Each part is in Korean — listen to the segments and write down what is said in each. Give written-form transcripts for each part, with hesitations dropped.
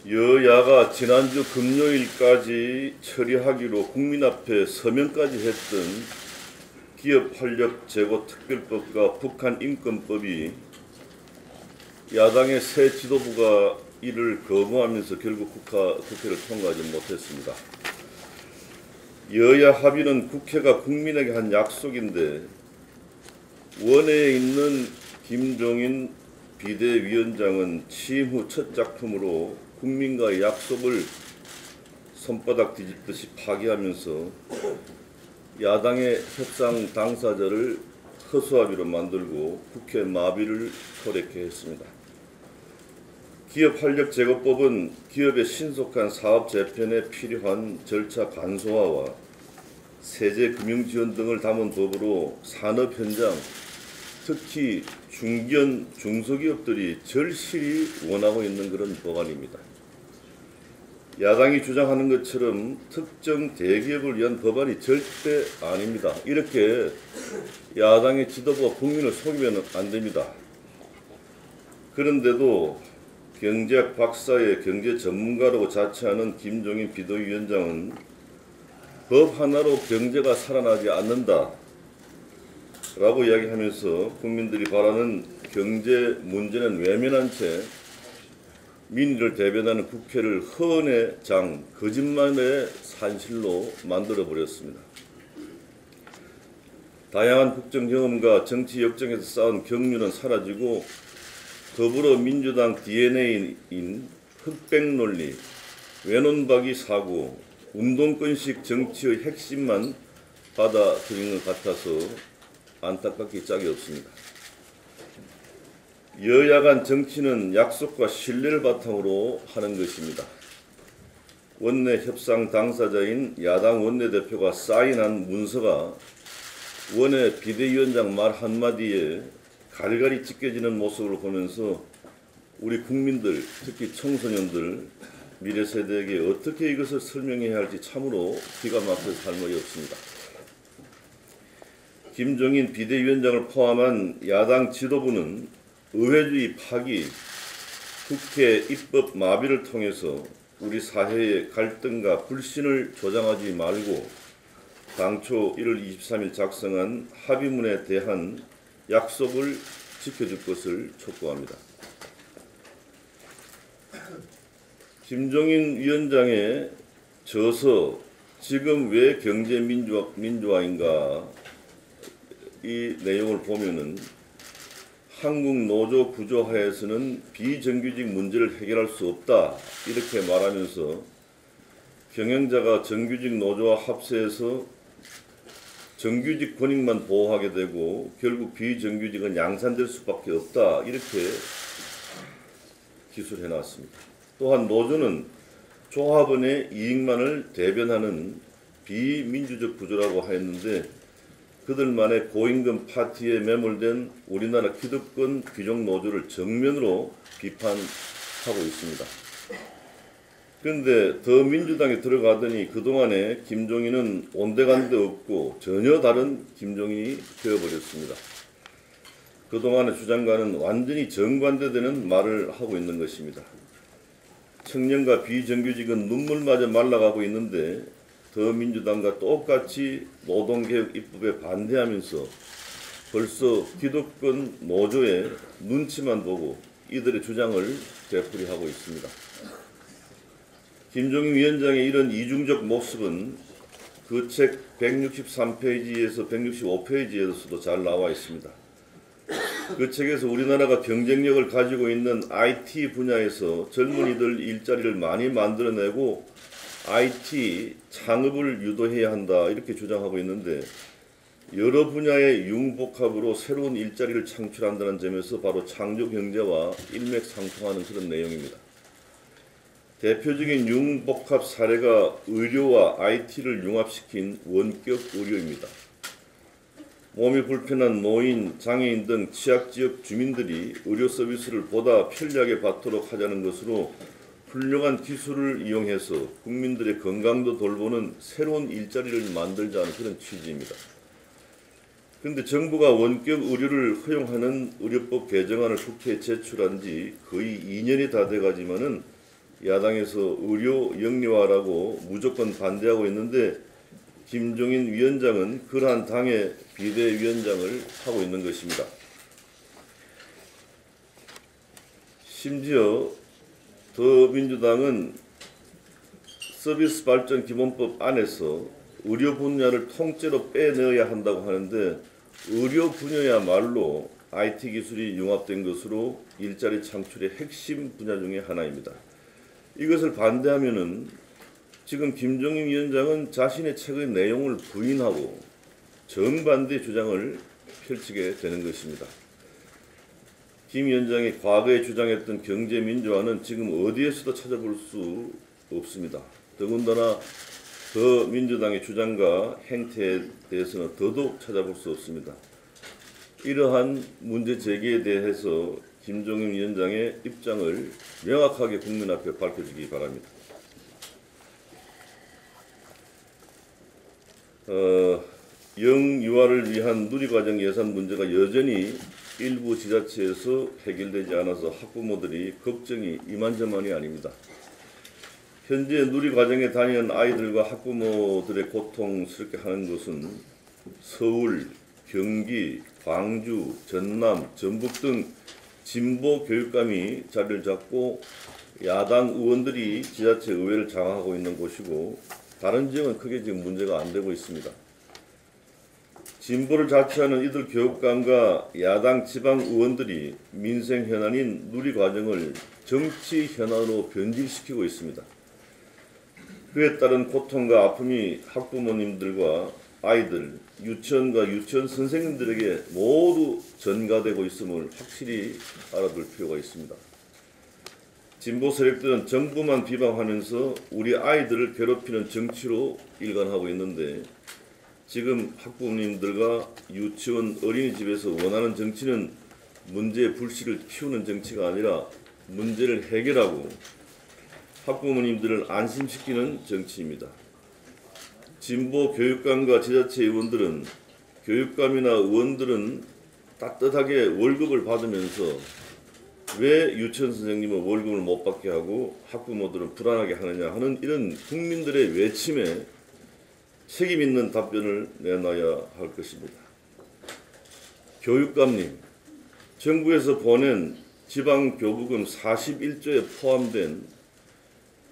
여야가 지난주 금요일까지 처리하기로 국민 앞에 서명까지 했던 기업 활력 제고 특별법과 북한 인권법이 야당의 새 지도부가 이를 거부하면서 결국 국회를 통과하지 못했습니다. 여야 합의는 국회가 국민에게 한 약속인데 원내에 있는 김종인 비대위원장은 취임 후 첫 작품으로 국민과의 약속을 손바닥 뒤집듯이 파기하면서 야당의 협상 당사자를 허수아비로 만들고 국회 마비를 토rec게 했습니다. 기업 활력 제고법은 기업의 신속한 사업 재편에 필요한 절차 간소화와 세제 금융 지원 등을 담은 법으로 산업 현장, 특히 중견 중소기업들이 절실히 원하고 있는 그런 법안입니다. 야당이 주장하는 것처럼 특정 대기업을 위한 법안이 절대 아닙니다. 이렇게 야당의 지도부가 국민을 속이면 안 됩니다. 그런데도 경제학 박사의 경제 전문가라고 자처하는 김종인 비대위원장은 법 하나로 경제가 살아나지 않는다 라고 이야기하면서 국민들이 바라는 경제 문제는 외면한 채 민의를 대변하는 국회를 허언의 장, 거짓말의 산실로 만들어버렸습니다. 다양한 국정 경험과 정치 역정에서 쌓은 경륜은 사라지고 더불어민주당 DNA인 흑백 논리, 외눈박이 사고, 운동권식 정치의 핵심만 받아들인 것 같아서 안타깝기 짝이 없습니다. 여야 간 정치는 약속과 신뢰를 바탕으로 하는 것입니다. 원내 협상 당사자인 야당 원내대표가 사인한 문서가 원내 비대위원장 말 한마디에 갈갈이 찢겨지는 모습을 보면서 우리 국민들, 특히 청소년들, 미래 세대에게 어떻게 이것을 설명해야 할지 참으로 기가 막혀서 할 말이 없습니다. 김종인 비대위원장을 포함한 야당 지도부는 의회주의 파기, 국회 입법 마비를 통해서 우리 사회의 갈등과 불신을 조장하지 말고 당초 1월 23일 작성한 합의문에 대한 약속을 지켜줄 것을 촉구합니다. 김종인 위원장의 저서 지금 왜 경제민주화인가 이 내용을 보면은 한국 노조 구조 하에서는 비정규직 문제를 해결할 수 없다 이렇게 말하면서 경영자가 정규직 노조와 합세해서 정규직 권익만 보호하게 되고 결국 비정규직은 양산될 수밖에 없다 이렇게 기술해 놨습니다. 또한 노조는 조합원의 이익만을 대변하는 비민주적 구조라고 하였는데 그들만의 고임금 파티에 매몰된 우리나라 기득권 귀족 노조를 정면으로 비판하고 있습니다. 그런데 더 민주당에 들어가더니 그동안에 김종인은 온데간데 없고 전혀 다른 김종인이 되어버렸습니다. 그동안의 주장과는 완전히 정반대되는 말을 하고 있는 것입니다. 청년과 비정규직은 눈물마저 말라가고 있는데 더민주당과 똑같이 노동개혁 입법에 반대하면서 벌써 기득권 노조의 눈치만 보고 이들의 주장을 되풀이하고 있습니다. 김종인 위원장의 이런 이중적 모습은 그 책 163페이지에서 165페이지에서도 잘 나와 있습니다. 그 책에서 우리나라가 경쟁력을 가지고 있는 IT 분야에서 젊은이들 일자리를 많이 만들어내고 IT 창업을 유도해야 한다 이렇게 주장하고 있는데 여러 분야의 융복합으로 새로운 일자리를 창출한다는 점에서 바로 창조경제와 일맥상통하는 그런 내용입니다. 대표적인 융복합 사례가 의료와 IT를 융합시킨 원격 의료입니다. 몸이 불편한 노인, 장애인 등 취약지역 주민들이 의료 서비스를 보다 편리하게 받도록 하자는 것으로 훌륭한 기술을 이용해서 국민들의 건강도 돌보는 새로운 일자리를 만들자는 그런 취지입니다. 그런데 정부가 원격 의료를 허용하는 의료법 개정안을 국회에 제출한 지 거의 2년이 다 돼가지만은 야당에서 의료 영리화라고 무조건 반대하고 있는데 김종인 위원장은 그러한 당의 비대위원장을 하고 있는 것입니다. 심지어 더민주당은 서비스 발전 기본법 안에서 의료 분야를 통째로 빼내어야 한다고 하는데 의료 분야야말로 IT 기술이 융합된 것으로 일자리 창출의 핵심 분야 중에 하나입니다. 이것을 반대하면은 지금 김종인 위원장은 자신의 책의 내용을 부인하고 정반대 주장을 펼치게 되는 것입니다. 김 위원장이 과거에 주장했던 경제민주화는 지금 어디에서도 찾아볼 수 없습니다. 더군다나 더민주당의 주장과 행태에 대해서는 더더욱 찾아볼 수 없습니다. 이러한 문제 제기에 대해서 김종인 위원장의 입장을 명확하게 국민 앞에 밝혀주기 바랍니다. 영유아를 위한 누리과정 예산 문제가 여전히 일부 지자체에서 해결되지 않아서 학부모들이 걱정이 이만저만이 아닙니다. 현재 누리과정에 다니는 아이들과 학부모들의 고통스럽게 하는 것은 서울, 경기, 광주, 전남, 전북 등 진보 교육감이 자리를 잡고 야당 의원들이 지자체 의회를 장악하고 있는 곳이고 다른 지역은 크게 지금 문제가 안 되고 있습니다. 진보를 자처하는 이들 교육감과 야당 지방 의원들이 민생 현안인 누리과정을 정치 현안으로 변질시키고 있습니다. 그에 따른 고통과 아픔이 학부모님들과 아이들, 유치원과 유치원 선생님들에게 모두 전가되고 있음을 확실히 알아둘 필요가 있습니다. 진보 세력들은 정부만 비방하면서 우리 아이들을 괴롭히는 정치로 일관하고 있는데 지금 학부모님들과 유치원 어린이집에서 원하는 정치는 문제의 불씨를 피우는 정치가 아니라 문제를 해결하고 학부모님들을 안심시키는 정치입니다. 진보 교육감과 지자체 의원들은 교육감이나 의원들은 따뜻하게 월급을 받으면서 왜 유치원 선생님은 월급을 못 받게 하고 학부모들은 불안하게 하느냐 하는 이런 국민들의 외침에 책임 있는 답변을 내놔야 할 것입니다. 교육감님, 정부에서 보낸 지방교부금 41조에 포함된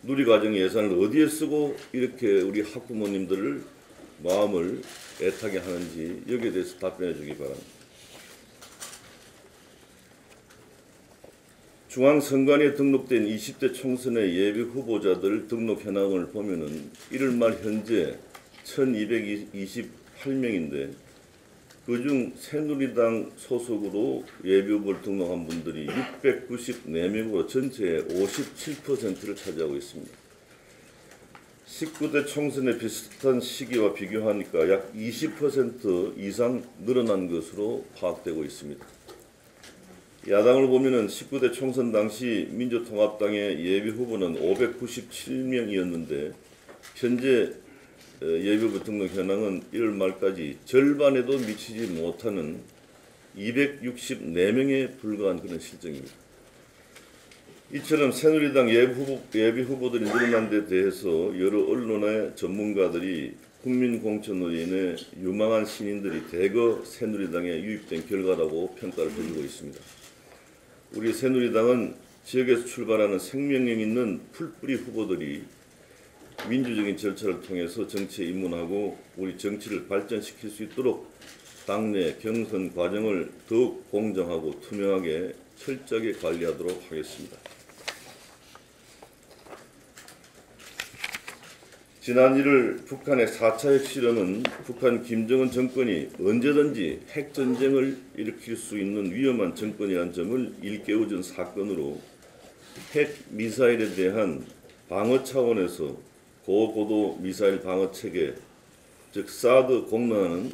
누리과정 예산을 어디에 쓰고 이렇게 우리 학부모님들을 마음을 애타게 하는지 여기에 대해서 답변해 주기 바랍니다. 중앙선관위에 등록된 20대 총선의 예비 후보자들 등록 현황을 보면은 1월 말 현재 1228명인데 그중 새누리당 소속으로 예비후보를 등록한 분들이 694명으로 전체의 57%를 차지하고 있습니다. 19대 총선의 비슷한 시기와 비교하니까 약 20% 이상 늘어난 것으로 파악되고 있습니다. 야당을 보면은 19대 총선 당시 민주통합당의 예비후보는 597명이었는데 현재 예비후보 등록 현황은 1월 말까지 절반에도 미치지 못하는 264명에 불과한 그런 실정입니다. 이처럼 새누리당 예비후보들이 늘어난 데 대해서 여러 언론의 전문가들이 국민공천의원의 유망한 신인들이 대거 새누리당에 유입된 결과라고 평가를 해주고 있습니다. 우리 새누리당은 지역에서 출발하는 생명력 있는 풀뿌리 후보들이 민주적인 절차를 통해서 정치에 입문하고 우리 정치를 발전시킬 수 있도록 당내 경선 과정을 더욱 공정하고 투명하게 철저하게 관리하도록 하겠습니다. 지난 1월 북한의 4차 핵실험은 북한 김정은 정권이 언제든지 핵전쟁을 일으킬 수 있는 위험한 정권이라는 점을 일깨워준 사건으로 핵미사일에 대한 방어 차원에서 고고도 미사일 방어 체계, 즉 사드 공론화는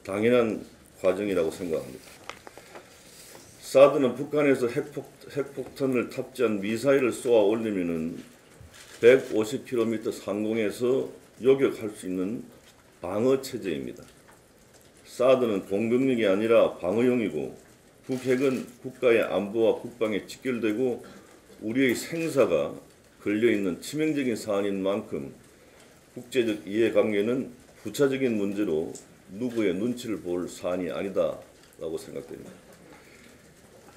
당연한 과정이라고 생각합니다. 사드는 북한에서 핵폭탄을 탑재한 미사일을 쏘아 올리면은 150km 상공에서 요격할 수 있는 방어 체제입니다. 사드는 공격력이 아니라 방어용이고 북핵은 국가의 안보와 국방에 직결되고 우리의 생사가 걸려있는 치명적인 사안인 만큼 국제적 이해관계는 부차적인 문제로 누구의 눈치를 볼 사안이 아니다라고 생각됩니다.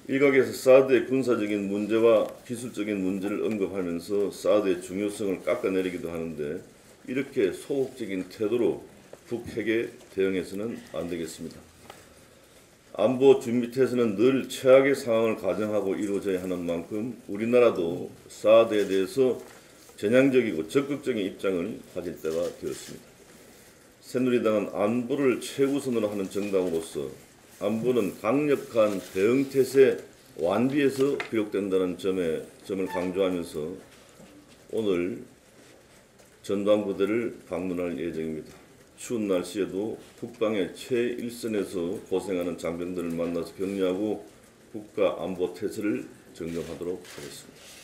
일각에서 사드의 군사적인 문제와 기술적인 문제를 언급하면서 사드의 중요성을 깎아내리기도 하는데 이렇게 소극적인 태도로 북핵에 대응해서는 안 되겠습니다. 안보 준비태세는 늘 최악의 상황을 가정하고 이루어져야 하는 만큼 우리나라도 사드에 대해서 전향적이고 적극적인 입장을 가질 때가 되었습니다. 새누리당은 안보를 최우선으로 하는 정당으로서 안보는 강력한 대응태세 완비에서 비롯된다는 점을 강조하면서 오늘 전방부대를 방문할 예정입니다. 추운 날씨에도 국방의 최일선에서 고생하는 장병들을 만나서 격려하고 국가 안보 태세를 점검하도록 하겠습니다.